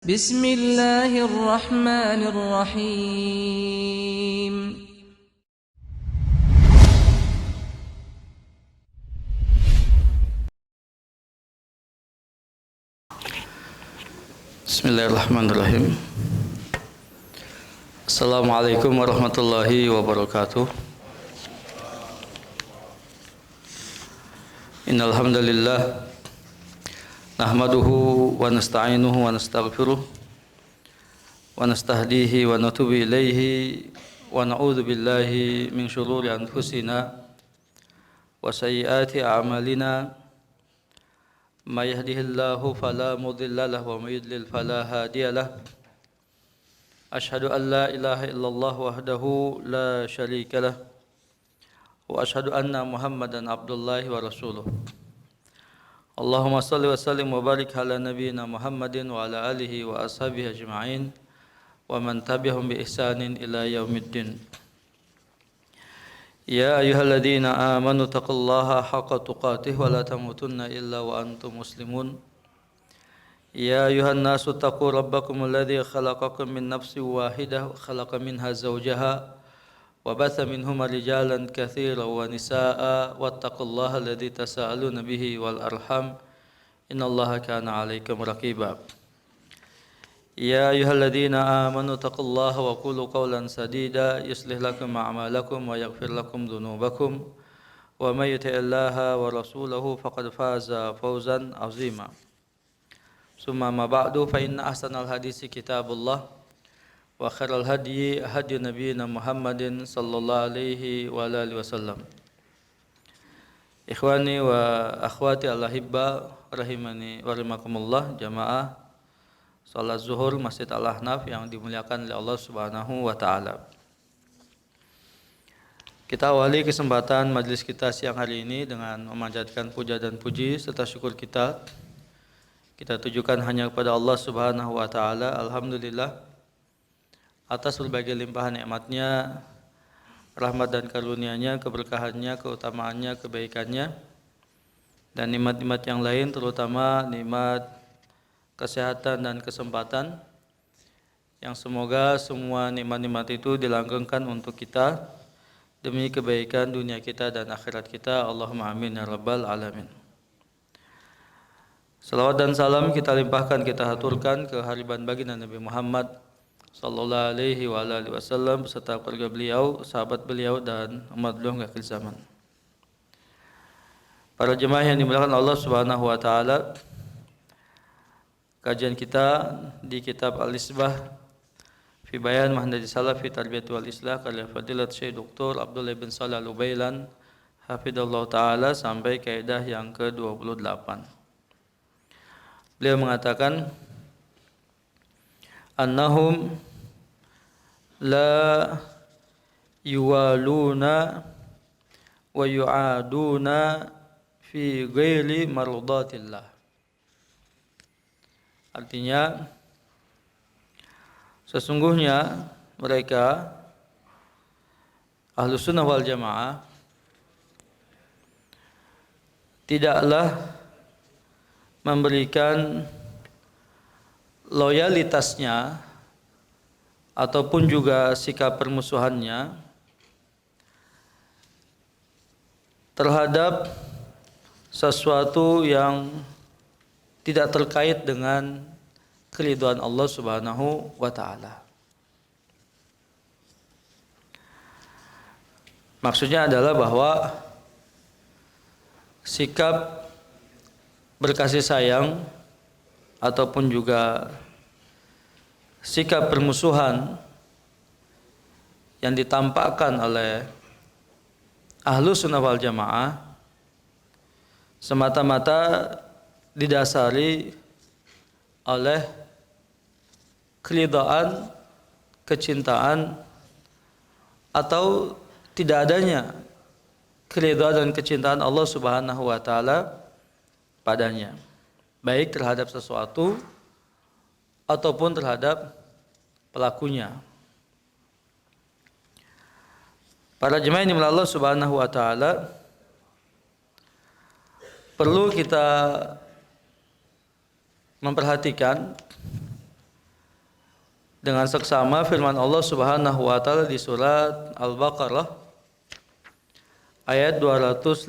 Bismillahirrahmanirrahim. Bismillahirrahmanirrahim. Assalamualaikum warahmatullahi wabarakatuh. Innal hamdalillah nahmaduhu wa nasta'inuhu wa nastaghfiruh wa nastahdihi wa natubu ilaihi wa na'udzu billahi min shururi anfusina wa sayyiati a'malina. May yahdihillahu fala mudilla lahu wa may yudlil fala hadiya lahu. Ashhadu an la ilaha illallah wahdahu la syarika lah wa ashhadu anna Muhammadan abdullahi wa rasuluh. Allahumma salli wa sallim wa barik ala nabiyyina Muhammadin wa ala alihi wa ashabihi ajma'in wa man tabi'ahum bi ihsanin ila yaumiddin. Ya ayyuhalladzina amanu taqullaha haqqa tuqatih wa la tamutunna illa wa antum muslimun. Ya ayyuhan nasu taqu rabbakum alladzi khalaqakum min nafsin wahidah wa khalaqa minha zawjaha wa batha minhuma rijalan katsiran wa nisaa'a wattaqullaha alladzi tasaaluna bihi wal arham innallaha kana 'alaikum raqiba. Ya ayyuhalladzina amanu taqullaha wa qulu qawlan sadida yuslih lakum a'malakum wa yaghfir lakum dhunubakum wa may yuti'illaha wa rasulahu faqad faza fawzan 'azima. Summa ma ba'du fa inna ahsanal hadisi kitabullah wa khairal hadyi hadyu nabiyyina Muhammadin sallallahu alaihi wa alihi wasallam. Ikhwani wa akhwati al-ahibba rahimani wa rahimakumullah, jamaah salat zuhur Masjid Al-Ahnaf yang dimuliakan oleh Allah Subhanahu wa taala. Kita awali kesempatan majelis kita siang hari ini dengan memanjatkan puja dan puji serta syukur kita tujukan hanya kepada Allah Subhanahu wa taala. Alhamdulillah atas berbagai limpahan nikmatnya, rahmat dan karunia-Nya, keberkahannya, keutamaannya, kebaikannya, dan nikmat-nikmat yang lain, terutama nikmat kesehatan dan kesempatan, yang semoga semua nikmat-nikmat itu dilanggengkan untuk kita demi kebaikan dunia kita dan akhirat kita. Allahumma amin ya rabbal alamin. Salawat dan salam kita limpahkan, kita haturkan ke hariban baginda Nabi Muhammad sallallahu alaihi wa alihi wasallam beserta keluarga beliau, sahabat beliau, dan umat beliau hingga akhir zaman. Para jemaah yang dimuliakan Allah Subhanahu wa taala, kajian kita di kitab Al-Isbah fi Bayan Manhaji Salaf fi Tarbiyat wal Islah karya Fadilat Syekh Dr. Abdullah bin Shalih Al-Ubailan hafizallahu taala sampai kaidah yang ke-28. Beliau mengatakan annahum la yuwaluna wa yu'aduna fi ghairi mardatillah. Artinya sesungguhnya mereka Ahlus Sunnah wal Jamaah tidaklah memberikan loyalitasnya ataupun juga sikap permusuhannya terhadap sesuatu yang tidak terkait dengan keridhaan Allah Subhanahu wa taala. Maksudnya adalah bahwa sikap berkasih sayang ataupun juga sikap permusuhan yang ditampakkan oleh Ahlus Sunnah wal Jamaah semata-mata didasari oleh keridhaan, kecintaan, atau tidak adanya keridhaan dan kecintaan Allah Subhanahu wa taala padanya, baik terhadap sesuatu ataupun terhadap pelakunya. Para jemaah yang dimiliki Allah Subhanahu wa taala, perlu kita memperhatikan dengan seksama firman Allah Subhanahu wa taala di surat Al-Baqarah ayat 256.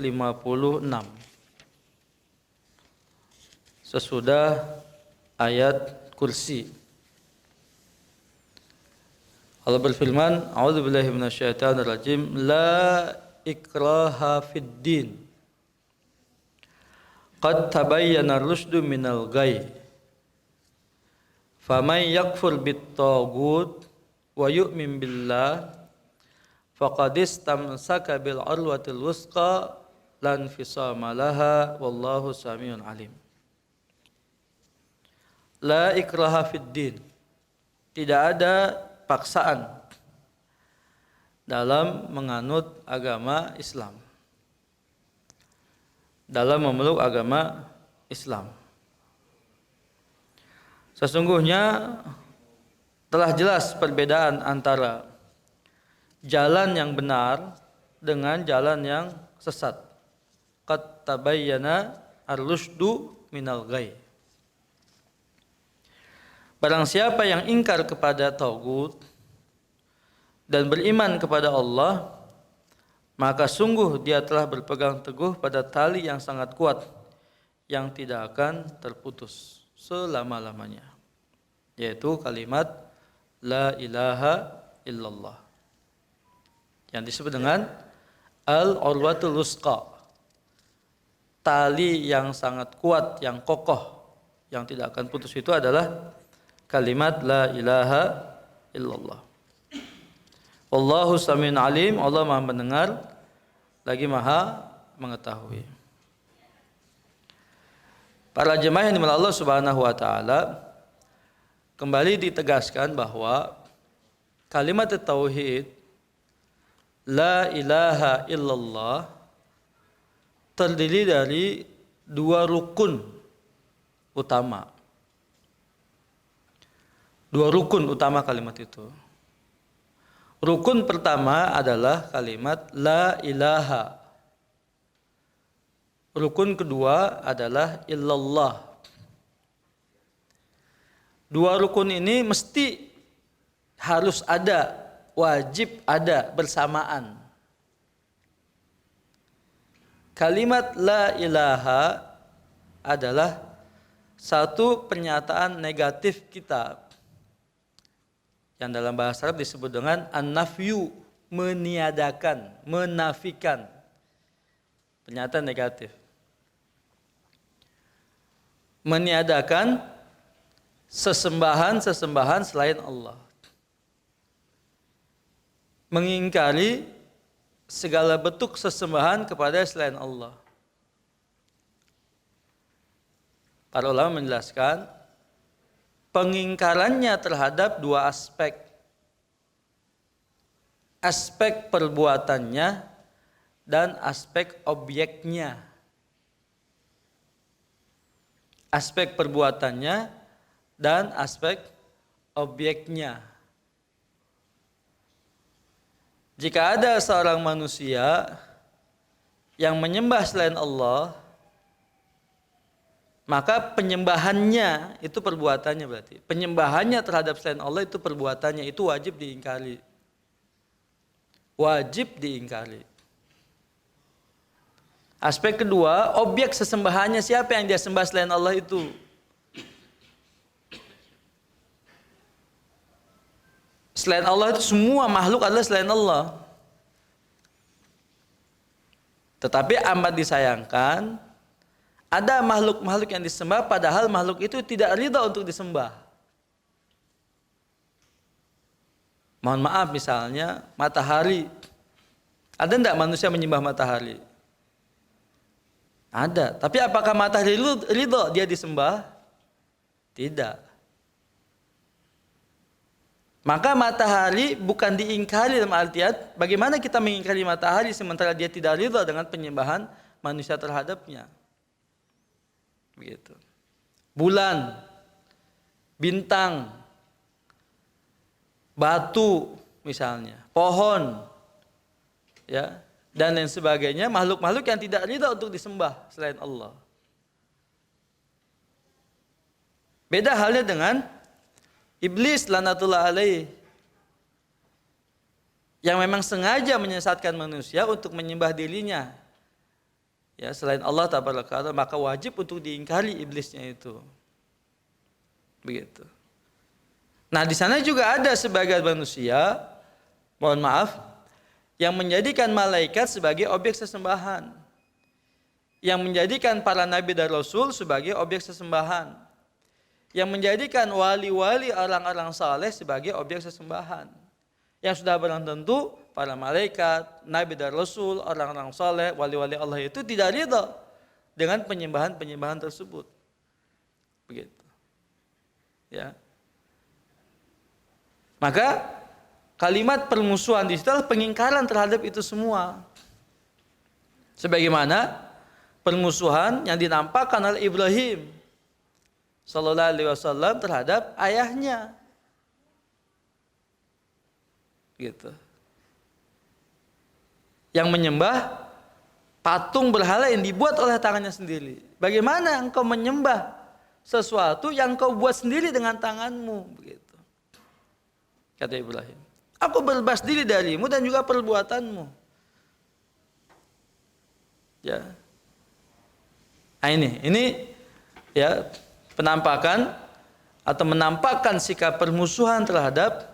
Sesudah ayat kursi. Allah berfirman, A'udzubillahi minasyaitonirrajim, la ikraha fid din. Qad tabayyana ar-rusydu minal ghayy. Faman yakfur bit-taghut wa yu'min billah faqad istamsaka bil urwatil wusqa lan fisama laha wallahu samiun alim. La ikraha fid din. Tidak ada paksaan dalam menganut agama Islam, dalam memeluk agama Islam. Sesungguhnya telah jelas perbedaan antara jalan yang benar dengan jalan yang sesat. Qad tabayyana ar-rusydu minal ghayy. Barang siapa yang ingkar kepada tagut dan beriman kepada Allah, maka sungguh dia telah berpegang teguh pada tali yang sangat kuat yang tidak akan terputus selama-lamanya, yaitu kalimat la ilaha illallah yang disebut dengan al-urwatul wusqa, tali yang sangat kuat, yang kokoh, yang tidak akan putus. Itu adalah kalimat la ilaha illallah. Wallahu samiun alim. Allah Maha mendengar lagi Maha mengetahui. Para jemaah yang dimiliki Allah Subhanahu wa taala, kembali ditegaskan bahwa kalimat tauhid la ilaha illallah terdiri dari dua rukun utama. Dua rukun utama kalimat itu. Rukun pertama adalah kalimat la ilaha. Rukun kedua adalah illallah. Dua rukun ini mesti harus ada, wajib ada bersamaan. Kalimat la ilaha adalah satu pernyataan negatif kita yang dalam bahasa Arab disebut dengan an-nafyu, meniadakan, menafikan. Pernyataan negatif. Meniadakan sesembahan-sesembahan selain Allah. Mengingkari segala bentuk sesembahan kepada selain Allah. Para ulama menjelaskan pengingkarannya terhadap dua aspek. Aspek perbuatannya dan aspek objeknya. Aspek perbuatannya dan aspek objeknya. Jika ada seorang manusia yang menyembah selain Allah, maka penyembahannya itu perbuatannya berarti. Penyembahannya terhadap selain Allah itu perbuatannya, itu wajib diingkari. Wajib diingkari. Aspek kedua, objek sesembahannya, siapa yang dia sembah selain Allah itu. Selain Allah itu semua makhluk adalah selain Allah. Tetapi amat disayangkan, ada makhluk-makhluk yang disembah padahal makhluk itu tidak ridha untuk disembah. Mohon maaf, misalnya matahari. Ada enggak manusia menyembah matahari? Ada. Tapi apakah matahari ridha dia disembah? Tidak. Maka matahari bukan diingkari dalam artian bagaimana kita mengingkari matahari sementara dia tidak ridha dengan penyembahan manusia terhadapnya. Begitu. Bulan, bintang, batu misalnya, pohon, ya, dan lain sebagainya, makhluk-makhluk yang tidak ridha untuk disembah selain Allah. Beda halnya dengan Iblis lanatullah alaih, yang memang sengaja menyesatkan manusia untuk menyembah dirinya, ya, selain Allah tabaraka, maka wajib untuk diingkari iblisnya itu. Begitu. Nah, di sana juga ada sebagian manusia, mohon maaf, yang menjadikan malaikat sebagai objek sesembahan, yang menjadikan para nabi dan rasul sebagai objek sesembahan, yang menjadikan wali-wali orang-orang saleh sebagai objek sesembahan. Yang sudah barang tentu para malaikat, nabi dan rasul, orang-orang saleh, wali-wali Allah itu tidak ridha dengan penyembahan-penyembahan tersebut. Begitu. Ya. Maka kalimat permusuhan di situ adalah pengingkaran terhadap itu semua. Sebagaimana permusuhan yang dinampakkan oleh Ibrahim sallallahu alaihi wasallam terhadap ayahnya. Gitu. Yang menyembah patung berhala yang dibuat oleh tangannya sendiri. Bagaimana engkau menyembah sesuatu yang kau buat sendiri dengan tanganmu, begitu. Kata Ibrahim, aku berlepas diri darimu dan juga perbuatanmu. Ya. Nah, ini ya penampakan atau menampakkan sikap permusuhan terhadap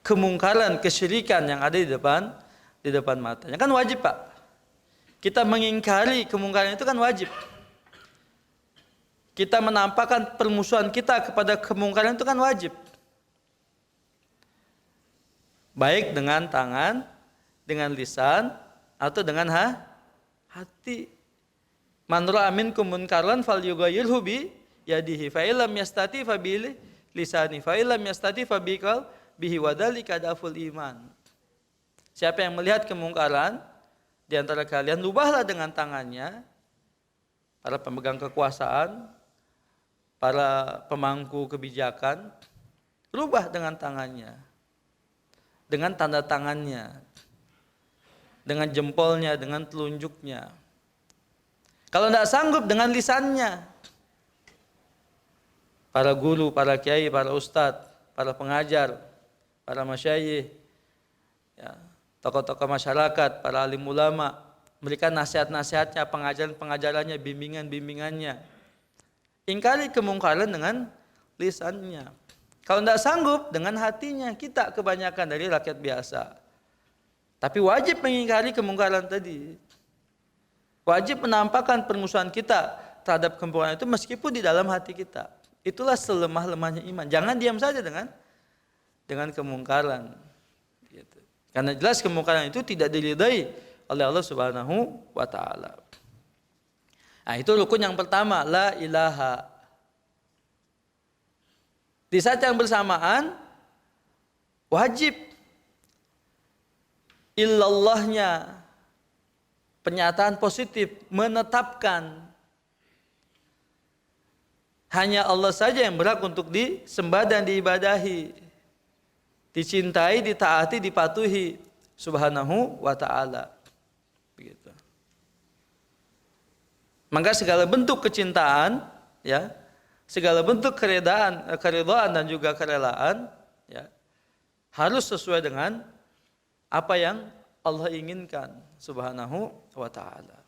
kemungkaran, kesyirikan yang ada di depan matanya. Kan wajib, Pak. Kita mengingkari kemungkaran itu kan wajib. Kita menampakkan permusuhan kita kepada kemungkaran itu kan wajib. Baik dengan tangan, dengan lisan, atau dengan hati. Man ra'a minkum munkaran falyughayyirhu bi yadihi fa illam yastati fa bi lisani fa illam yastati fa bi bihi wadzalika daful iman. Siapa yang melihat kemungkaran di antara kalian, rubahlah dengan tangannya. Para pemegang kekuasaan, para pemangku kebijakan, rubah dengan tangannya, dengan tanda tangannya, dengan jempolnya, dengan telunjuknya. Kalau tidak sanggup, dengan lisannya. Para guru, para kiai, para ustadz, para pengajar, para masyayikh, ya, tokoh-tokoh masyarakat, para alim ulama, memberikan nasihat-nasihatnya, pengajaran-pengajarannya, bimbingan-bimbingannya. Ingkari kemungkaran dengan lisannya. Kalau tidak sanggup, dengan hatinya. Kita kebanyakan dari rakyat biasa. Tapi wajib mengingkari kemungkaran tadi. Wajib menampakkan permusuhan kita terhadap kemungkaran itu meskipun di dalam hati kita. Itulah selemah-lemahnya iman. Jangan diam saja dengan kemungkaran. Gitu. Karena jelas kemungkaran itu tidak diridai oleh Allah Subhanahu wa Ta'ala. Nah, itu rukun yang pertama, la ilaha. Di saat yang bersamaan wajib illallahnya, pernyataan positif, menetapkan hanya Allah saja yang berhak untuk disembah dan diibadahi, dicintai, ditaati, dipatuhi Subhanahu wa Ta'ala. Begitu. Maka segala bentuk kecintaan, ya, segala bentuk keridhaan dan juga kerelaan, ya, harus sesuai dengan apa yang Allah inginkan Subhanahu wa Ta'ala.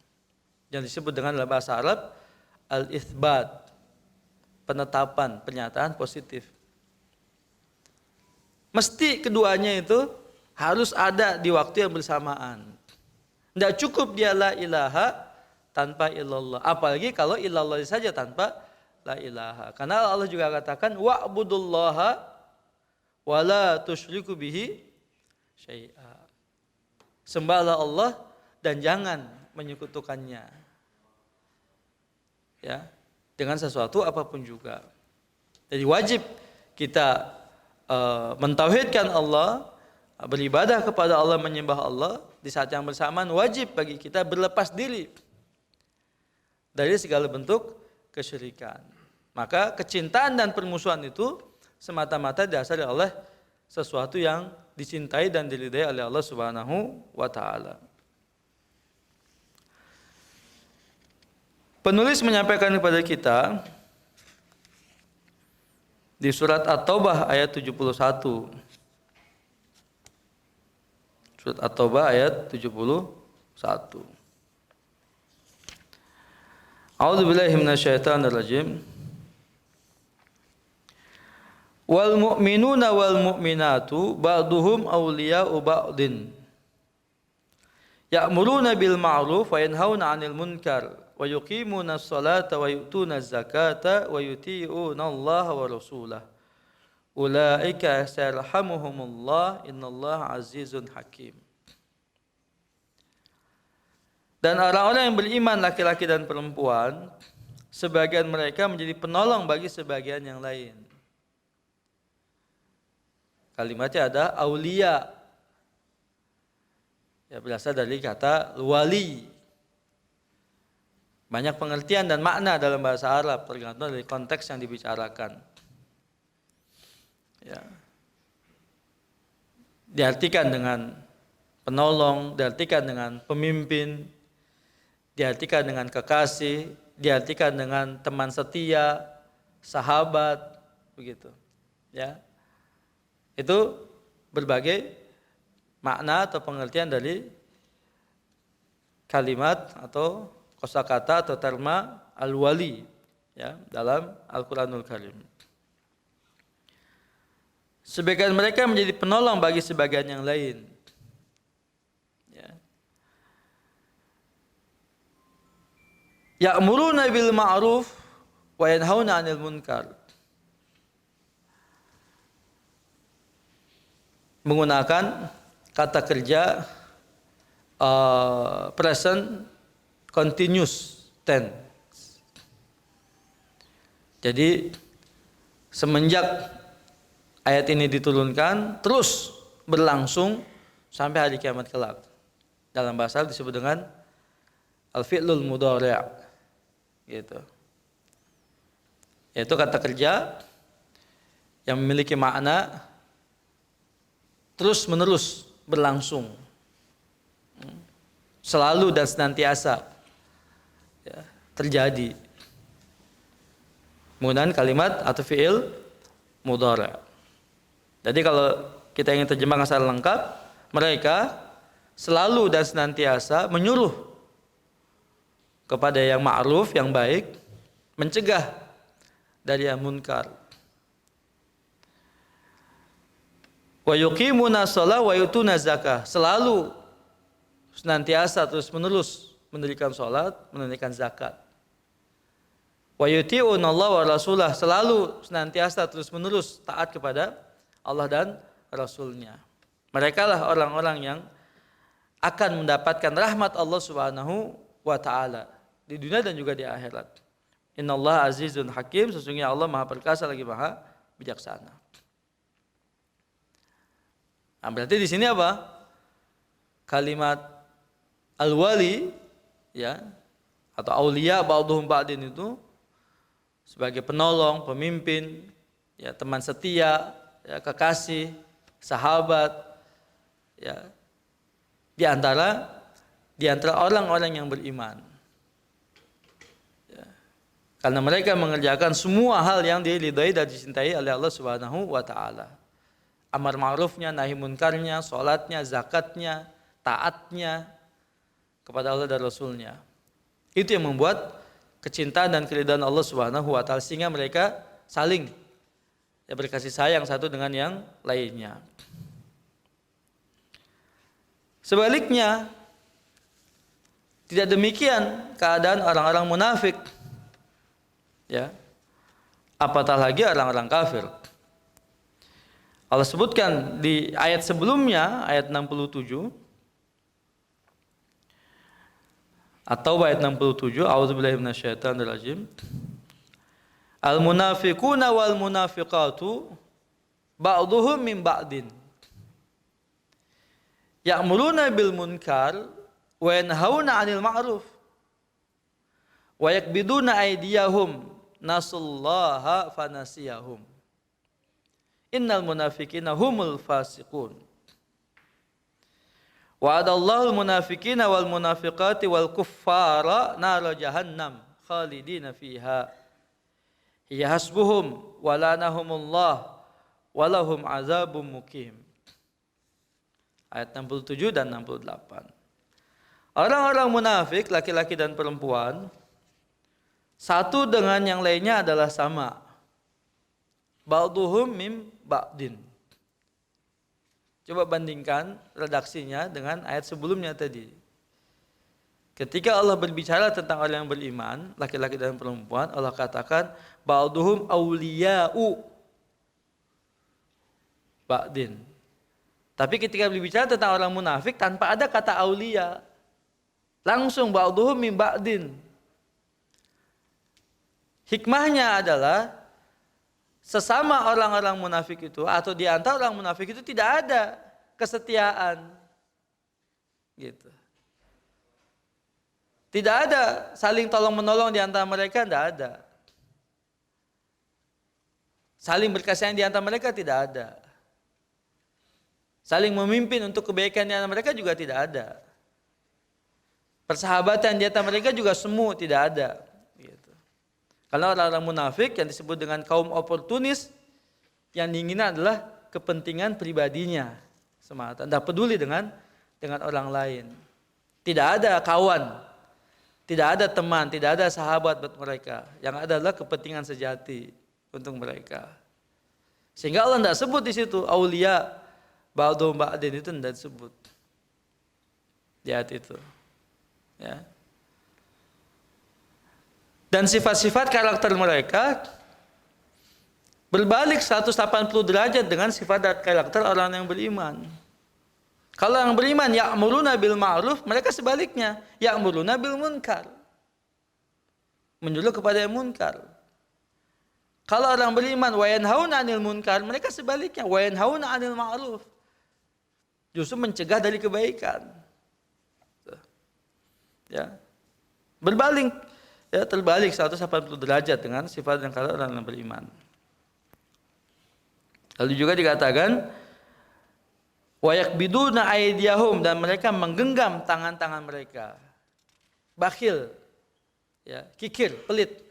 Yang disebut dengan dalam bahasa Arab al-itsbat, penetapan, pernyataan positif. Mesti keduanya itu harus ada di waktu yang bersamaan. Tidak cukup dia la ilaha tanpa illallah. Apalagi kalau illallah saja tanpa la ilaha. Karena Allah juga katakan wa'budullaha wa la tusyriku bihi syai'a. Sembahlah Allah dan jangan menyekutukannya. Ya, dengan sesuatu apapun juga. Jadi wajib kita mentauhidkan Allah, beribadah kepada Allah, menyembah Allah. Di saat yang bersamaan wajib bagi kita berlepas diri dari segala bentuk kesyirikan. Maka kecintaan dan permusuhan itu semata-mata didasari oleh sesuatu yang dicintai dan diridai oleh Allah Subhanahu wa Ta'ala. Penulis menyampaikan kepada kita di surat At-Taubah ayat 71. Surat At-Taubah ayat 71. A'udzubillahi minasyaitonirrajim. Wal mu'minuna wal mu'minatu ba'duhum awliya'u ba'din. Ya'muruna bil ma'ruf wa yanhauna 'anil munkar wa yuqimuna as-salata wa yu'tuna az-zakata wa yuti'una Allah wa rasulahu. Ulaika sayarhamuhumullah innallaha azizun hakim. Dan orang-orang yang beriman laki-laki dan perempuan, sebagian mereka menjadi penolong bagi sebagian yang lain. Kalimatnya ada aulia. Ya, berasal dari kata wali. Banyak pengertian dan makna dalam bahasa Arab tergantung dari konteks yang dibicarakan. Ya. Diartikan dengan penolong, diartikan dengan pemimpin, diartikan dengan kekasih, diartikan dengan teman setia, sahabat, begitu. Ya. Itu berbagai makna atau pengertian dari kalimat atau kosakata atau terma al-wali, ya, dalam Al-Qur'anul Karim. Sebagian mereka menjadi penolong bagi sebagian yang lain. Ya. Ya'muruna bil ma'ruf wa yanhauna 'anil munkar. Menggunakan kata kerja present continuous tense. Jadi semenjak ayat ini diturunkan terus berlangsung sampai hari kiamat kelak. Dalam bahasa disebut dengan al-fi'lul mudhari', gitu. Yaitu kata kerja yang memiliki makna terus menerus berlangsung, selalu dan senantiasa, ya, terjadi menggunakan kalimat atau fi'il mudhari'. Jadi kalau kita ingin terjemahkan secara lengkap, mereka selalu dan senantiasa menyuruh kepada yang ma'ruf, yang baik, mencegah dari yang munkar. Wa yuqimuna shalah wa yutuna zakah, selalu senantiasa terus menerus mendirikan salat, menunaikan zakat. Wa yuti'una Allah wa rasulah, selalu senantiasa terus menerus taat kepada Allah dan Rasulnya. Mereka lah orang-orang yang akan mendapatkan rahmat Allah Subhanahu wa ta'ala di dunia dan juga di akhirat. Innallaha azizun hakim, sesungguhnya Allah Maha Perkasa lagi Maha Bijaksana. Nah, berarti di sini apa? Kalimat al-wali, ya, atau aulia ba'dhum ba'din itu sebagai penolong, pemimpin, ya, teman setia, ya, kekasih, sahabat, ya, di antara orang-orang yang beriman. Ya. Karena mereka mengerjakan semua hal yang diridhai dan dicintai oleh Allah Subhanahu wa ta'ala. Amar ma'rufnya, nahi munkarnya, sholatnya, zakatnya, taatnya kepada Allah dan Rasulnya. Itu yang membuat kecintaan dan keridhaan Allah Subhanahu wa ta'ala, sehingga mereka saling, ya, berkasih sayang satu dengan yang lainnya. Sebaliknya, tidak demikian keadaan orang-orang munafik, ya, apatah lagi orang-orang kafir. Allah sebutkan di ayat sebelumnya, ayat 67, atau ayat 67, a'udzubillahi minasyaitonirrajim. Al-munafiquna wal munafiqatu ba'dhuhum min ba'din. Ya'muruna bil munkar wa yanhauna 'anil ma'ruf wa yakbiduna aydiyahum nasullaha fanasiyahum. Innal munafiqina humul fasiqun. Wa'adallahu al-munafiqina wal munafiqati wal kuffara nar jahannam khalidina fiha Ya hasbuhum walanahumullah walahum azabum mukim. Ayat 67 dan 68. Orang-orang munafik, laki-laki dan perempuan, satu dengan yang lainnya adalah sama. Ba'duhum mim ba'din. Coba bandingkan redaksinya dengan ayat sebelumnya tadi. Ketika Allah berbicara tentang orang yang beriman, laki-laki dan perempuan, Allah katakan ba'duhum awliya'u ba'din. Tapi ketika berbicara tentang orang munafik tanpa ada kata aulia, langsung ba'duhum min ba'din. Hikmahnya adalah sesama orang-orang munafik itu atau di antara orang munafik itu tidak ada kesetiaan. Gitu. Tidak ada saling tolong menolong di antara mereka, tidak ada. Saling berkasihan di antara mereka tidak ada. Saling memimpin untuk kebaikan di antara mereka juga tidak ada. Persahabatan di antara mereka juga semu, tidak ada. Gitu. Karena orang-orang munafik yang disebut dengan kaum oportunis, yang diinginkan adalah kepentingan pribadinya semata. Tidak peduli dengan orang lain. Tidak ada kawan, tidak ada teman, tidak ada sahabat buat mereka. Yang ada adalah kepentingan sejati untuk mereka. Sehingga Allah tidak sebut di situ aulia. Ba'dhum ba'din itu tidak disebut di ayat itu. Ya. Dan sifat-sifat karakter mereka berbalik 180 derajat dengan sifat dan karakter orang yang beriman. Kalau yang beriman ya'muruna bil ma'ruf, mereka sebaliknya ya'muruna bil munkar. Menyuruh kepada yang munkar. Kalau orang beriman wa yanhauna 'anil munkar, mereka sebaliknya wa yanhauna 'anil ma'ruf. Justru mencegah dari kebaikan. Ya. Berbalik, ya, terbalik 180 derajat dengan sifat dan karakter orang yang beriman. Lalu juga dikatakan wa yakbiduna aydiyahum, dan mereka menggenggam tangan-tangan mereka. Bakhil, ya, kikir, pelit.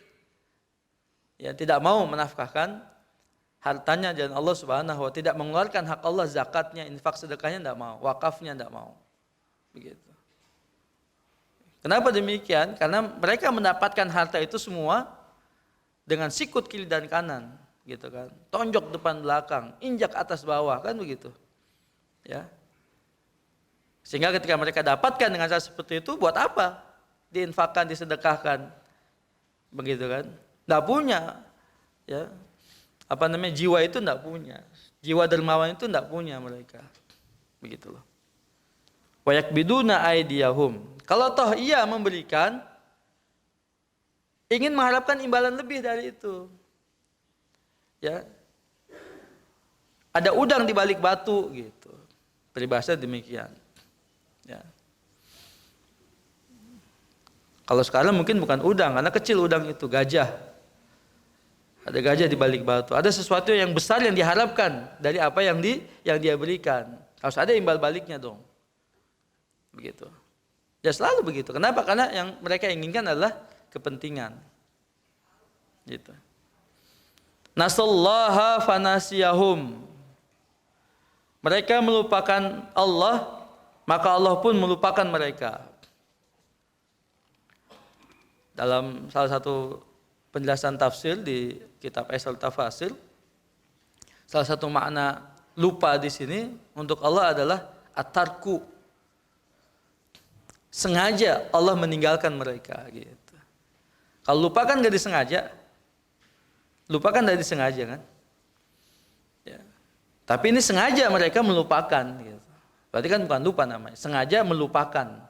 Ya, tidak mau menafkahkan hartanya dan Allah Subhanahu wa, tidak mengeluarkan hak Allah, zakatnya, infak, sedekahnya tidak mau, wakafnya tidak mau. Begitu. Kenapa demikian? Karena mereka mendapatkan harta itu semua dengan sikut kiri dan kanan, gitu kan. Tonjok depan belakang, injak atas bawah, kan begitu. Ya. Sehingga ketika mereka dapatkan dengan cara seperti itu, buat apa? Diinfakkan, disedekahkan. Begitu kan? Tidak punya, ya. Jiwa itu tidak punya. Jiwa dermawan itu tidak punya mereka. Begitu loh. Wa yakbiduna aydiyahum. Kalau toh ia memberikan, ingin mengharapkan imbalan lebih dari itu. Ya. Ada udang di balik batu gitu. Peribahasa demikian. Ya. Kalau sekarang mungkin bukan udang, karena kecil udang itu, gajah. Ada gajah di balik batu. Ada sesuatu yang besar yang diharapkan dari apa yang dia berikan. Harus ada imbal baliknya dong. Begitu. Ya selalu begitu. Kenapa? Karena yang mereka inginkan adalah kepentingan. Gitu. Nasallaha fanasiyahum. Mereka melupakan Allah, maka Allah pun melupakan mereka. Dalam salah satu penjelasan tafsir di kitab Aisal Tafasir, salah satu makna lupa di sini untuk Allah adalah at-tarku. Sengaja Allah meninggalkan mereka gitu. Kalau lupa kan gak disengaja. Lupa kan dari sengaja kan? Ya. Tapi ini sengaja mereka melupakan gitu. Berarti kan bukan lupa namanya, sengaja melupakan.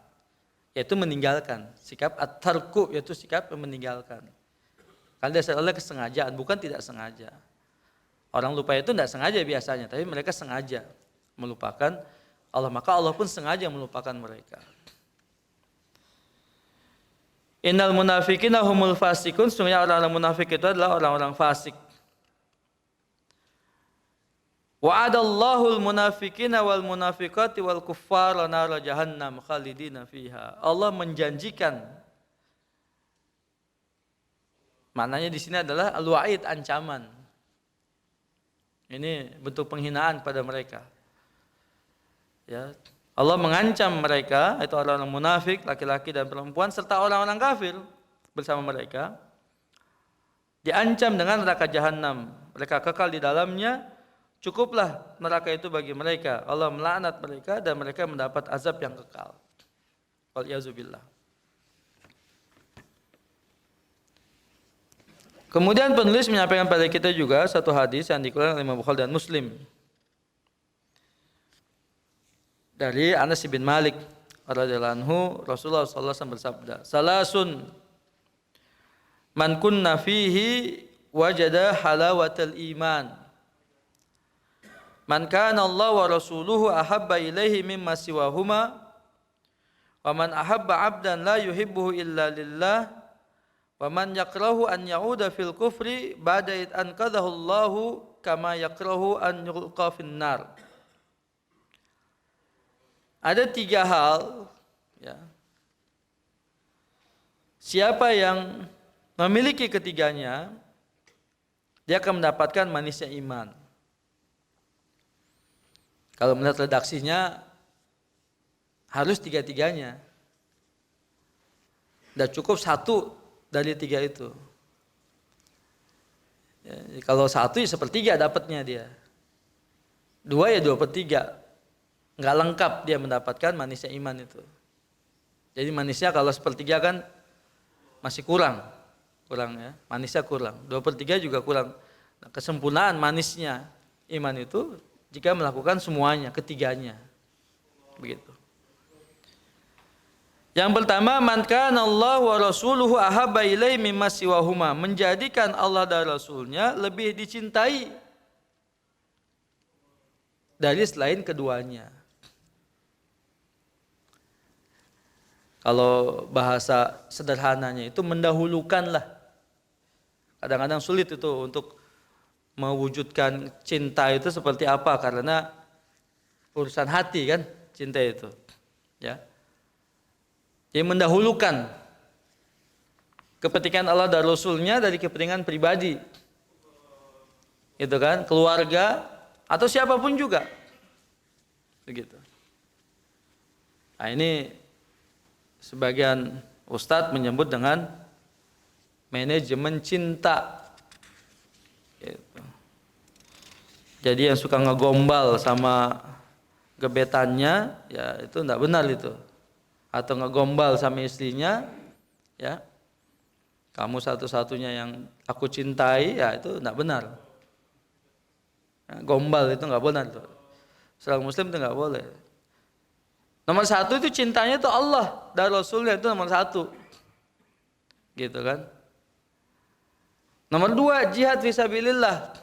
Yaitu meninggalkan. Sikap at-tarku yaitu sikap meninggalkan. Karena dasar Allah kesengajaan, bukan tidak sengaja. Orang lupa itu tidak sengaja biasanya, tapi mereka sengaja melupakan Allah. Maka Allah pun sengaja melupakan mereka. Innal munafiqina humul fasikun, sesungguhnya orang-orang munafik itu adalah orang-orang fasik. Wa'adallahu al-munafiqina wal munafiqati wal kuffara nara jahannam khalidina fiha. Allah menjanjikan Maknanya di sini adalah al-wa'id, ancaman. Ini bentuk penghinaan pada mereka. Ya, Allah mengancam mereka, itu orang-orang munafik, laki-laki dan perempuan serta orang-orang kafir bersama mereka. Diancam dengan neraka jahanam. Mereka kekal di dalamnya. Cukuplah neraka itu bagi mereka. Allah melaknat mereka dan mereka mendapat azab yang kekal. Wal'iyazubillah. Kemudian penulis menyampaikan pada kita juga satu hadis yang dikeluarkan oleh Imam Bukhari dan Muslim. Dari Anas bin Malik radhiyallahu anhu, Rasulullah sallallahu alaihi wasallam bersabda, "Salasun man kunna fihi wajada halawatal iman. Man kana Allah wa rasuluhu ahabba ilaihi mimma siwahuma, wa man ahabba 'abdan la yuhibbuhu illa lillah, wa man yakrahu an ya'uda fil kufri ba'da id anqadhahu Allahu kama yakrahu an yulqa fin nar." Ada 3 hal, ya. Siapa yang memiliki ketiganya, dia akan mendapatkan manisnya iman. Kalau melihat redaksinya, harus 3-tiganya. Dan cukup 1 dari 3 itu. Ya, kalau 1 ya 1/3 dapatnya dia. 2 ya 2/3. Nggak lengkap dia mendapatkan manisnya iman itu. Jadi manisnya kalau 1/3 kan masih kurang ya, manisnya kurang. 2/3 juga kurang. Nah, kesempurnaan manisnya iman itu jika melakukan semuanya, ketiganya, begitu. Yang pertama, man kana Allah wa rasuluhu ahabba ilaihi mimma siwahuma, menjadikan Allah dan Rasulnya lebih dicintai dari selain keduanya. Kalau bahasa sederhananya itu mendahulukanlah. Kadang-kadang sulit itu untuk mewujudkan cinta itu seperti apa, karena urusan hati kan cinta itu. Ya. Jadi mendahulukan kepentingan Allah dan Rasulnya dari kepentingan pribadi. Itu kan, keluarga atau siapapun juga. Begitu. Nah, ini sebagian ustadz menyebut dengan manajemen cinta. Gitu. Jadi yang suka ngegombal sama gebetannya, ya itu enggak benar itu. Atau ngegombal sama istrinya, ya kamu satu-satunya yang aku cintai, ya itu enggak benar. Ya, gombal itu enggak benar tuh. Seorang muslim itu enggak boleh. Nomor 1 itu cintanya itu Allah dan Rasulnya, itu nomor 1. Gitu kan. Nomor 2 jihad fisabilillah.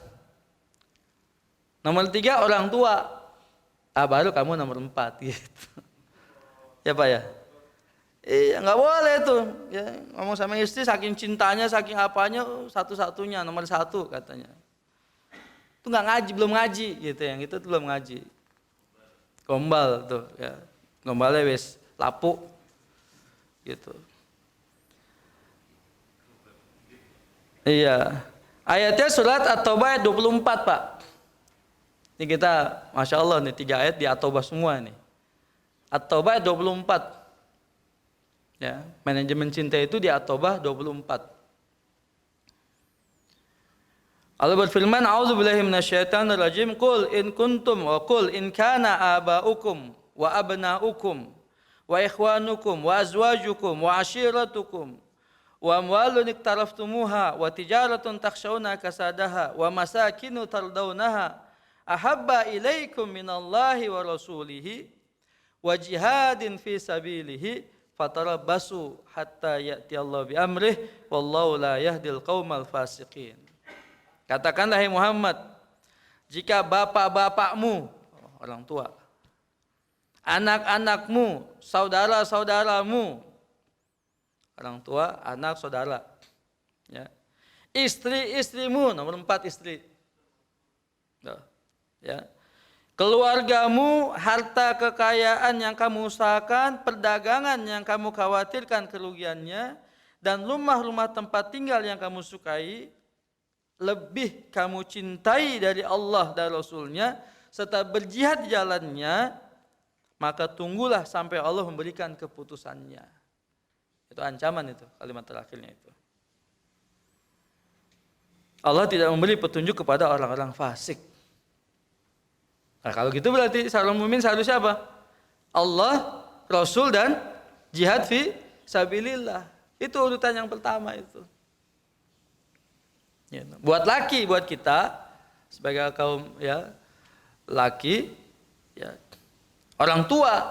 Nomor 3 orang tua. Baru kamu nomor 4 gitu. Ya Pak ya. Iya nggak boleh tuh. Ya, ngomong sama istri saking cintanya, saking apanya, satu-satunya nomor 1 katanya. Itu nggak ngaji, belum ngaji gitu, yang itu belum ngaji. Gombal tuh ya. Gombalnya wis lapuk gitu. Iya. Ayatnya surat At-Taubah ayat 24, Pak. Ini kita Masya Allah nih 3 ayat di At-Taubah semua nih. At-Taubah ayat 24. Ya, manajemen cinta itu di At-Taubah 24. Allah berfirman, "A'udzubillahi minasyaitonirrajim. Qul in kuntum wa qul in kana aba'ukum wa abna'ukum wa ikhwanukum wa azwajukum wa ashiratukum wa amwalun iktaraftumuha wa tijaratun takhshawna kasadaha wa masakinu tardawnaha ahabba ilaikum minallahi wa rasulihi wa jihadin fi sabilihi fatarabbasu hatta ya'ti Allah bi amrih wallahu la yahdil qaumal fasiqin." Katakanlah hai Muhammad, jika bapak-bapakmu, orang tua, anak-anakmu, saudara-saudaramu, orang tua, anak, saudara, ya, istri-istrimu, nomor 4 istri, ya, keluargamu, harta kekayaan yang kamu usahakan, perdagangan yang kamu khawatirkan kerugiannya, dan rumah-rumah tempat tinggal yang kamu sukai lebih kamu cintai dari Allah dan Rasulnya serta berjihad di jalannya, maka tunggulah sampai Allah memberikan keputusannya. Itu ancaman itu, kalimat terakhirnya itu. Allah tidak memberi petunjuk kepada orang-orang fasik. Nah, kalau gitu berarti seorang mukmin seharusnya apa? Allah, Rasul dan jihad fi sabilillah. Itu urutan yang pertama itu. Ya, buat laki, buat kita sebagai kaum ya laki, ya, orang tua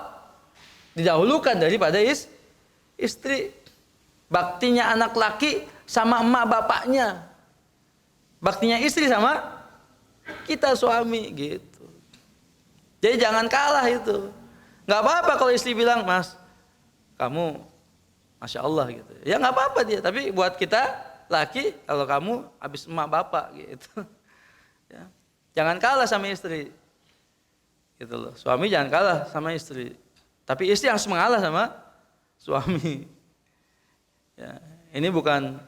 didahulukan daripada istri. Baktinya anak laki sama emak bapaknya, baktinya istri sama kita suami gitu. Jadi jangan kalah itu. Nggak apa-apa kalau istri bilang, Mas, kamu Masya Allah gitu. Ya nggak apa-apa dia, tapi buat kita laki, kalau kamu habis emak bapak gitu. Ya. Jangan kalah sama istri. Gitu loh. Suami jangan kalah sama istri. Tapi istri harus mengalah sama suami. Ya. Ini bukan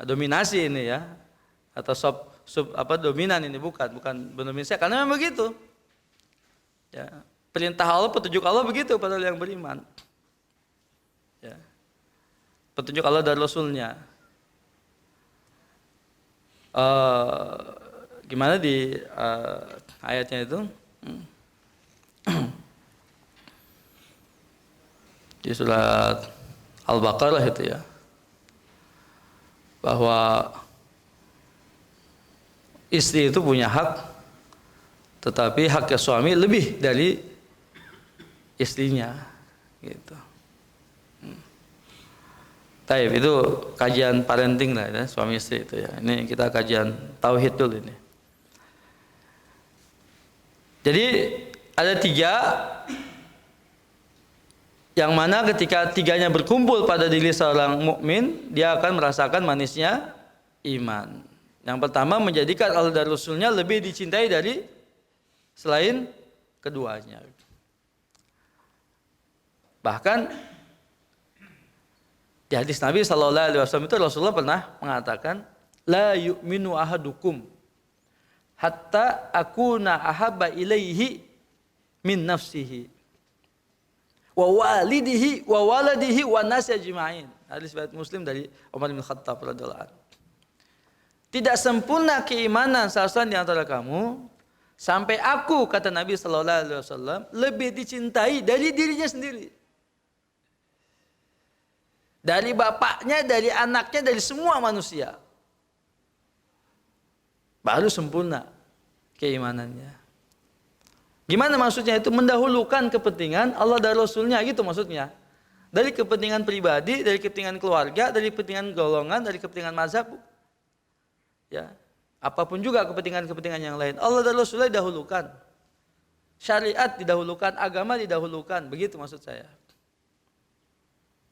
dominasi ini ya. Atau dominan ini bukan berdominasi karena memang begitu. Ya. Perintah Allah, petunjuk Allah begitu pada yang beriman. Ya. Petunjuk Allah dari Rasulnya. Gimana di ayatnya itu? Di surat Al-Baqarah itu ya. Bahwa istri itu punya hak, tetapi haknya suami lebih dari istrinya gitu. Taib, itu kajian parenting lah ya, suami istri itu ya. Ini kita kajian tauhid dulu ini. Jadi ada 3 yang mana ketika 3-nya berkumpul pada diri seorang mukmin, dia akan merasakan manisnya iman. Yang pertama, menjadikan Allah dan Rasulnya lebih dicintai dari selain keduanya. Bahkan di hadis Nabi SAW itu Rasulullah pernah mengatakan, la yu'minu ahadukum hatta akuna ahabba ilaihi min nafsihi wa walidihi wa waladihi wa nasi ajma'in. Hadis riwayat Muslim dari Umar bin Khattab radhiyallahu anhu. Tidak sempurna keimanan salah seorang di antara kamu sampai aku, kata Nabi SAW, lebih dicintai dari dirinya sendiri. Dari bapaknya, dari anaknya, dari semua manusia. Baru sempurna keimanannya. Gimana maksudnya itu? Mendahulukan kepentingan Allah dan Rasulnya, gitu maksudnya. Dari kepentingan pribadi, dari kepentingan keluarga, dari kepentingan golongan, dari kepentingan mazhab. Ya, apapun juga kepentingan-kepentingan yang lain. Allah dan Rasulnya didahulukan. Syariat didahulukan, agama didahulukan. Begitu maksud saya.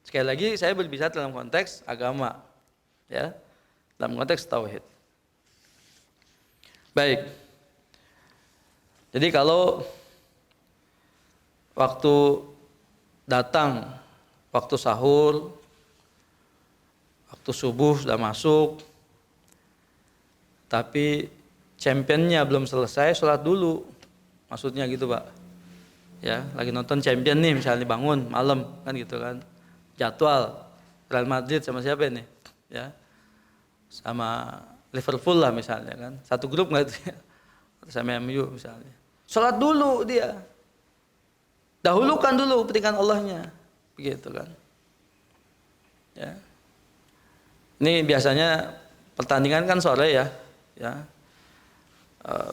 Sekali lagi saya berbicara dalam konteks agama, ya, dalam konteks tauhid. Baik. Jadi kalau waktu datang, waktu sahur, waktu subuh sudah masuk, tapi championnya belum selesai, sholat dulu, maksudnya gitu Pak. Ya, lagi nonton champion nih, misalnya bangun malam kan gitu kan. Jadwal Real Madrid sama siapa ini? Ya, sama Liverpool lah misalnya kan, satu grup nggak itu ya, sama MU misalnya. Sholat dulu dia, dahulukan dulu kepentingan Allahnya, begitu kan? Ya, ini biasanya pertandingan kan sore ya, ya.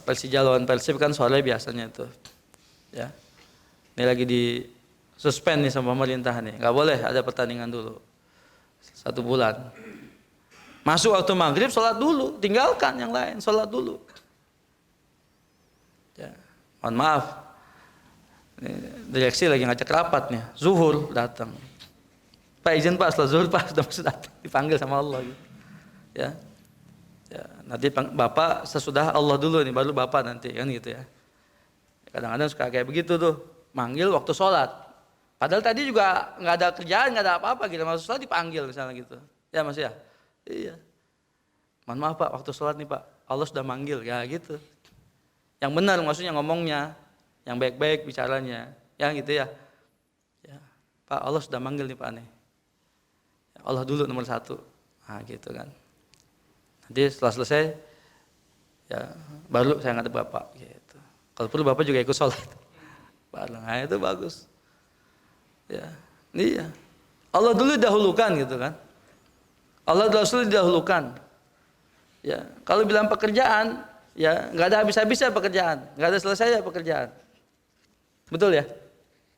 Persija lawan Persib kan sore biasanya itu, ya. Ini lagi di suspend nih sama pemerintah nih, nggak boleh ada pertandingan dulu 1 bulan. Masuk waktu maghrib sholat dulu, tinggalkan yang lain, sholat dulu. Ya, mohon maaf, ini direksi lagi ngajak rapat nih, zuhur datang. Pak izin Pak, setelah zuhur Pak sudah masuk datang, dipanggil sama Allah gitu. Ya, ya nanti Bapak sesudah Allah dulu nih, baru Bapak nanti kan gitu ya. Kadang-kadang suka kayak begitu tuh, manggil waktu sholat. Padahal tadi juga nggak ada kerjaan, nggak ada apa-apa gitu, masuk sholat dipanggil misalnya gitu. Ya Mas ya? Iya. Mohon maaf Pak, waktu sholat nih Pak, Allah sudah manggil, ya gitu. Yang benar maksudnya ngomongnya, yang baik-baik bicaranya, ya gitu ya. Ya. Pak, Allah sudah manggil nih Pak nih. Allah dulu nomor 1. Nah gitu kan. Nanti setelah selesai, ya baru saya ngadep Bapak gitu. Kalau perlu Bapak juga ikut sholat. Nah itu bagus. Ya, iya. Allah dulu dahulukan gitu kan. Allah Rasul didahulukan. Ya, kalau bilang pekerjaan, ya nggak ada habis-habisnya pekerjaan, nggak ada selesai pekerjaan. Betul ya?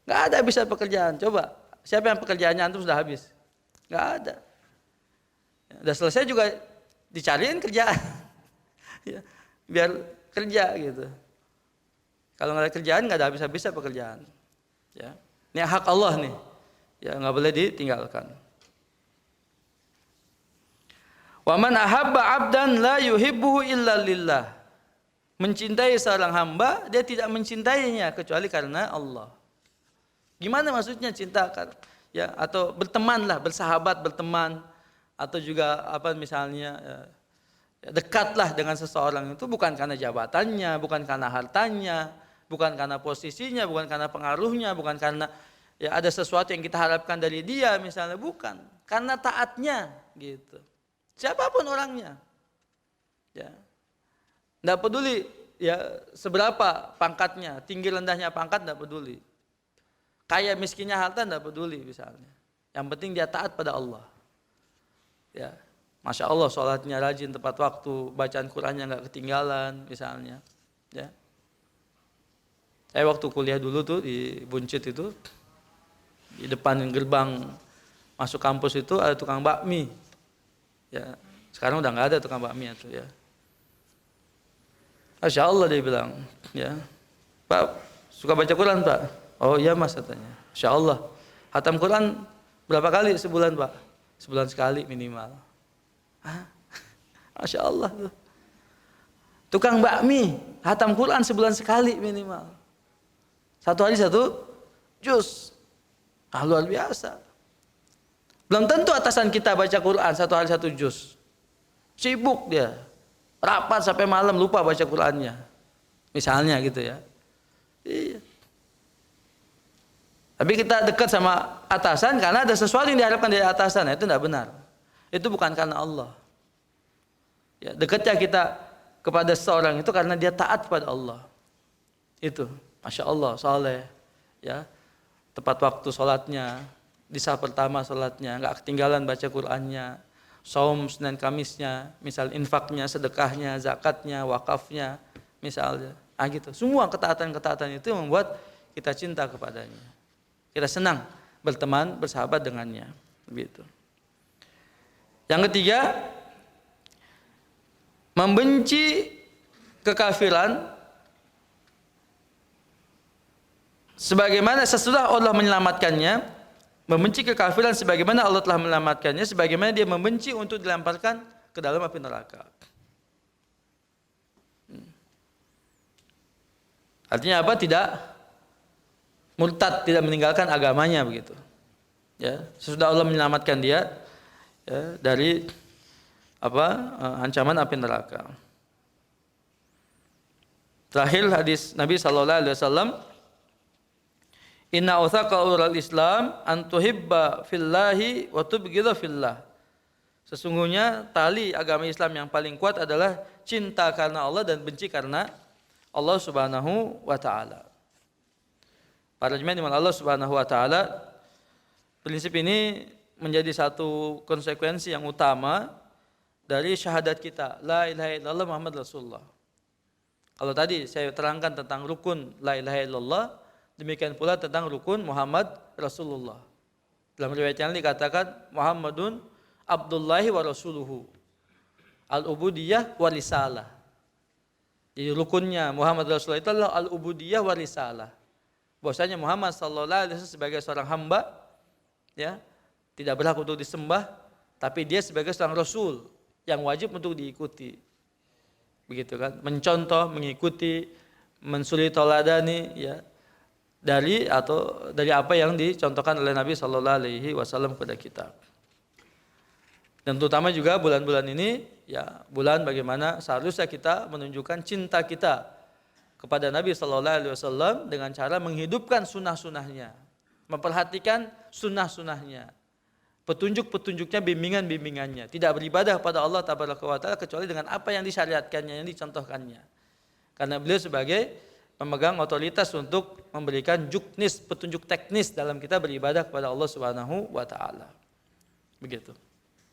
Nggak ada habisnya pekerjaan. Coba, siapa yang pekerjaannya antum sudah habis? Nggak ada. Ya, udah selesai juga dicariin kerjaan. Ya, biar kerja gitu. Kalau nggak ada kerjaan, nggak ada habis-habisnya pekerjaan. Ya, ini hak Allah nih. Ya nggak boleh ditinggalkan. Wa man ahabba 'abdan la yuhibbuhu illa lillah. Mencintai seorang hamba, dia tidak mencintainya kecuali karena Allah. Gimana maksudnya cinta? Ya, atau bertemanlah, bersahabat, berteman, atau juga apa misalnya ya, dekatlah dengan seseorang itu bukan karena jabatannya, bukan karena hartanya, bukan karena posisinya, bukan karena pengaruhnya, bukan karena ya ada sesuatu yang kita harapkan dari dia misalnya, bukan, karena taatnya gitu. Siapapun orangnya. Ya. Enggak peduli ya seberapa pangkatnya, tinggi rendahnya pangkat enggak peduli. Kaya miskinnya harta enggak peduli misalnya. Yang penting dia taat pada Allah. Ya. Masya Allah sholatnya rajin tepat waktu, bacaan Qur'annya enggak ketinggalan misalnya. Ya. Saya waktu kuliah dulu tuh di Buncit itu, di depan gerbang masuk kampus itu ada tukang bakmi. Ya, sekarang udah nggak ada tukang bakmi itu ya. Masya Allah dia bilang, ya, Pak suka baca Quran Pak? Oh iya Mas katanya. Masya Allah. Hatam Quran berapa kali sebulan Pak? Sebulan sekali minimal. Hah? Masya Allah tuh. Tukang bakmi, hatam Quran sebulan sekali minimal. Satu hari 1 juz. Luar biasa. Belum tentu atasan kita baca Quran 1 hari 1 juz. Sibuk dia. Rapat sampai malam lupa baca Qurannya. Misalnya gitu ya. Iya. Tapi kita dekat sama atasan karena ada sesuatu yang diharapkan dari atasan. Itu tidak benar. Itu bukan karena Allah. Ya, dekatnya kita kepada seseorang itu karena dia taat kepada Allah. Itu. Masya Allah, saleh. Ya. Tepat waktu sholatnya, di saat pertama sholatnya, nggak ketinggalan baca Qur'annya, saum Senin Kamisnya, misal infaknya, sedekahnya, zakatnya, wakafnya, misalnya, gitu. Semua ketaatan-ketaatan itu membuat kita cinta kepadanya. Kita senang berteman, bersahabat dengannya, begitu. Yang ketiga, membenci kekafiran sebagaimana sesudah Allah menyelamatkannya, membenci kekafiran sebagaimana Allah telah menyelamatkannya, sebagaimana dia membenci untuk dilemparkan ke dalam api neraka. Artinya apa? Tidak murtad, tidak meninggalkan agamanya begitu. Ya, sesudah Allah menyelamatkan dia ya, dari ancaman api neraka. Terakhir hadis Nabi SAW, Inna uthaqa ural Islam antuhibba fillahi wa tubghidha fillah. Sesungguhnya tali agama Islam yang paling kuat adalah cinta karena Allah dan benci karena Allah Subhanahu wa taala. Para jemaah dimana Allah Subhanahu wa taala, prinsip ini menjadi satu konsekuensi yang utama dari syahadat kita, la ilaha illallah Muhammad Rasulullah. Kalau tadi saya terangkan tentang rukun la ilaha illallah, demikian pula tentang rukun Muhammad Rasulullah. Dalam riwayat yang dikatakan Muhammadun Abdullahi wa Rasuluhu, al-ubudiyah wa risalah. Jadi rukunnya Muhammad Rasulullah itu adalah al-ubudiyah wa risalah. Bahwasanya Muhammad sallallahu alaihi wasallam sebagai seorang hamba, ya, tidak berhak untuk disembah, tapi dia sebagai seorang rasul yang wajib untuk diikuti. Begitu kan? Mencontoh, mengikuti, mensuri tauladani, ya, dari apa yang dicontohkan oleh Nabi sallallahu alaihi wasallam kepada kita. Dan terutama juga bulan-bulan ini ya bulan bagaimana seharusnya kita menunjukkan cinta kita kepada Nabi Sallallahu Alaihi Wasallam dengan cara menghidupkan sunnah-sunnahnya, memperhatikan sunnah-sunnahnya, petunjuk-petunjuknya, bimbingan-bimbingannya. Tidak beribadah pada Allah Tabaraka wa Ta'ala kecuali dengan apa yang disyariatkannya, yang dicontohkannya. Karena beliau sebagai pemegang otoritas untuk memberikan juknis, petunjuk teknis dalam kita beribadah kepada Allah Subhanahu wa Ta'ala. Begitu.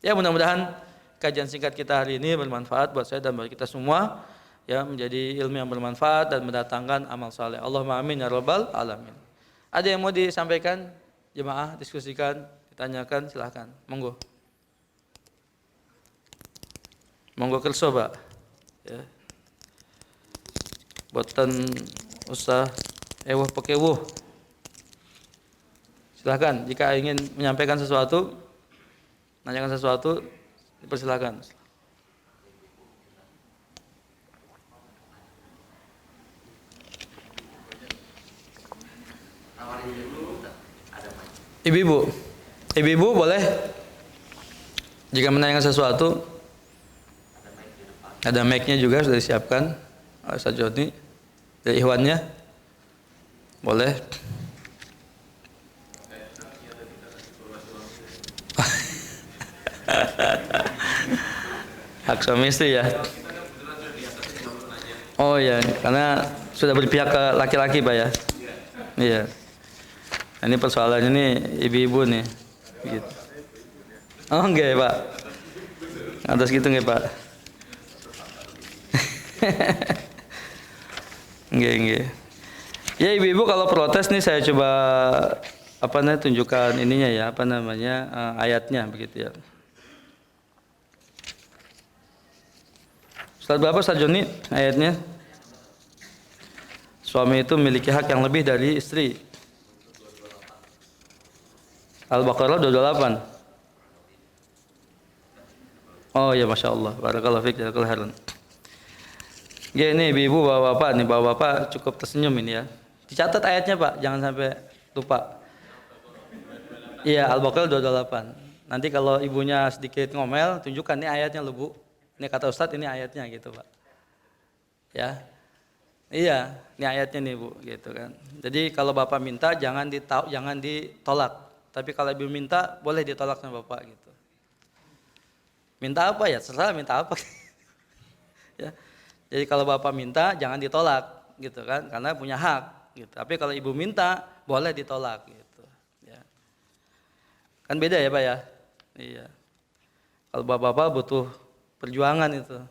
Ya, mudah-mudahan kajian singkat kita hari ini bermanfaat buat saya dan buat kita semua, ya, menjadi ilmu yang bermanfaat dan mendatangkan amal saleh. Allahumma amin ya rabbal alamin. Ada yang mau disampaikan jemaah, diskusikan, ditanyakan, silahkan. Monggo. Monggo kerso, Pak. Ya. Buatan usah ewuh pekewuh. Silahkan jika ingin menyampaikan sesuatu, nanyakan sesuatu, dipersilakan. Ibu-ibu boleh jika menanyakan sesuatu. Ada mic-nya juga sudah disiapkan. Ustaz Joni dari Ikhwannya boleh. Hak suami istri ya. Oh ya, karena sudah berpihak ke laki-laki, Pak ya. Iya. Nah, ini persoalannya nih ibu-ibu nih. Gitu. Oh enggak ya, Pak. Atas gitu enggak, Pak? Enggak. Ya ibu-ibu kalau protes nih saya coba tunjukkan ininya ya, ayatnya begitu ya. Surat berapa Ustaz Joni ayatnya? Suami itu memiliki hak yang lebih dari istri. Al-Baqarah 228. Oh ya, Masya Allah. Barakallahu fiik, jazakallahu khairan. Ya, ini ibu-ibu, bapak-bapak cukup tersenyum ini ya. Dicatat ayatnya, Pak, jangan sampai lupa. Iya, Al-Baqarah 228. Nanti kalau ibunya sedikit ngomel, tunjukkan ini ayatnya loh, Bu. Ini kata Ustadz, ini ayatnya gitu, Pak. Ya. Iya, ini ayatnya nih, Bu, gitu kan. Jadi kalau Bapak minta jangan ditolak. Tapi kalau Ibu minta boleh ditolak sama Bapak gitu. Minta apa ya? Terserah minta apa. Ya. Jadi kalau Bapak minta jangan ditolak gitu kan, karena punya hak gitu. Tapi kalau Ibu minta boleh ditolak gitu, ya. Kan beda ya, Pak ya? Iya. Kalau Bapak-bapak butuh perjuangan itu.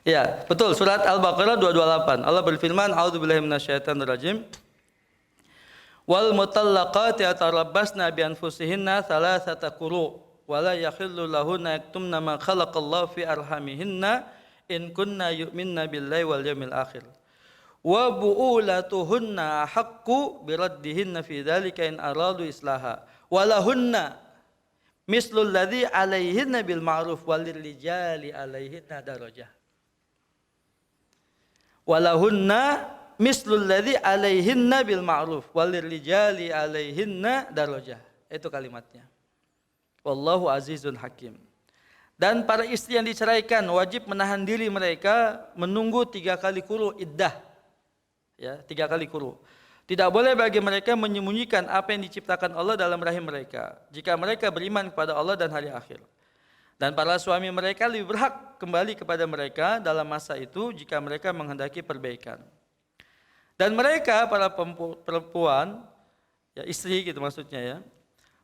Ya, betul, surat Al-Baqarah 228. Allah berfirman, "A'udzubillahi minasyaitonirrajim. Wal mutallaqati yatarabbasna bi anfusihinna thalathata quru wa la yahillu lahunna yaktumna ma khalaqallahu fi arhamihinna in kunna yu'minna billahi wal yawmil akhir. Wa bu'ulatuhunna haqqu biraddihinna fi dzalika in aradu islaha. Wa lahunna mislul ladzi 'alaihinna bil ma'ruf wal rijali 'alaihinna darajah. Walahunna mislul ladzi 'alaihinna bil ma'ruf walirrijali 'alaihinna darajah." Itu kalimatnya. Wallahu azizun hakim. Dan para istri yang diceraikan wajib menahan diri mereka menunggu 3 kali quru iddah. Ya, 3 kali quru. Tidak boleh bagi mereka menyembunyikan apa yang diciptakan Allah dalam rahim mereka jika mereka beriman kepada Allah dan hari akhir. Dan para suami mereka lebih berhak kembali kepada mereka dalam masa itu jika mereka menghendaki perbaikan. Dan mereka para perempuan, ya istri gitu maksudnya ya,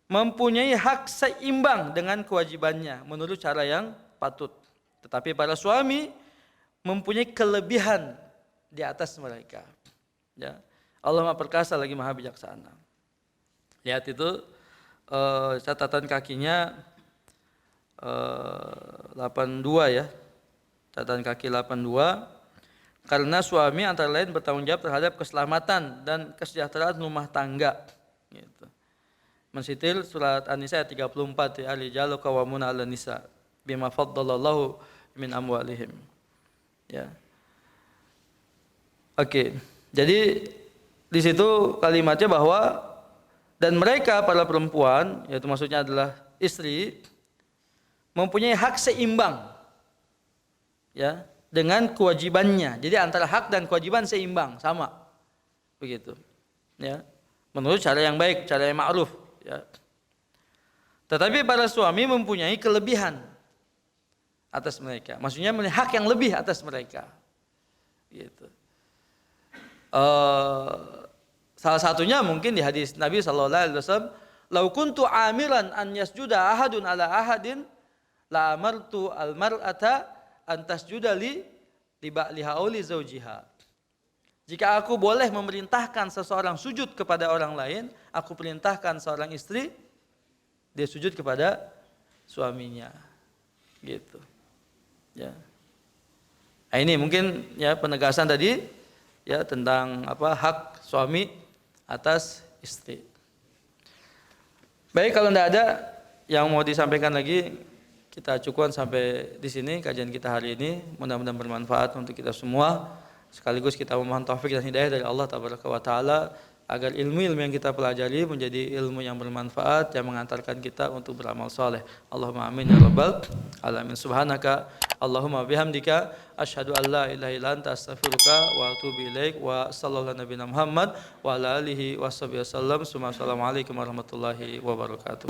mempunyai hak seimbang dengan kewajibannya menurut cara yang patut. Tetapi para suami mempunyai kelebihan di atas mereka. Ya, Allah Maha Perkasa lagi Maha Bijaksana. Lihat itu catatan kakinya 82 ya, catatan kaki 82. Karena suami antara lain bertanggung jawab terhadap keselamatan dan kesejahteraan rumah tangga. Gitu. Mensitil surat An-Nisa ayat 34 ya, al-rijalu qawwamuna 'alan nisa bima faddalallahu min amwalihim. Ya. Oke. Jadi di situ kalimatnya bahwa dan mereka para perempuan, yaitu maksudnya adalah istri mempunyai hak seimbang ya dengan kewajibannya. Jadi antara hak dan kewajiban seimbang, sama. Begitu. Ya. Menurut cara yang baik, cara yang ma'ruf ya. Tetapi para suami mempunyai kelebihan atas mereka. Maksudnya mempunyai hak yang lebih atas mereka. Gitu. Salah satunya mungkin di hadis Nabi SAW, "Lau kuntu amiran an yasjuda ahadun ala ahadin, la amartu al mar'ata an tasjuda li ba'liha aw li zawjiha." Jika aku boleh memerintahkan seseorang sujud kepada orang lain, aku perintahkan seorang istri dia sujud kepada suaminya. Gitu. Ya. Nah, ini mungkin ya penegasan tadi ya tentang hak suami atas istri. Baik, kalau tidak ada yang mau disampaikan lagi, kita cukupkan sampai di sini kajian kita hari ini. Mudah-mudahan bermanfaat untuk kita semua. Sekaligus kita memohon taufik dan hidayah dari Allah Tabaraka wa Ta'ala agar ilmu-ilmu yang kita pelajari menjadi ilmu yang bermanfaat yang mengantarkan kita untuk beramal saleh. Allahumma amin ya rabbal alamin. Subhanaka Allahumma bihamdika asyhadu an la ilaha illa anta astaghfiruka wa atubu ilaik wa sallallahu nabiyana Muhammad wa ala alihi washabihi wasallam. Assalamualaikum warahmatullahi wabarakatuh.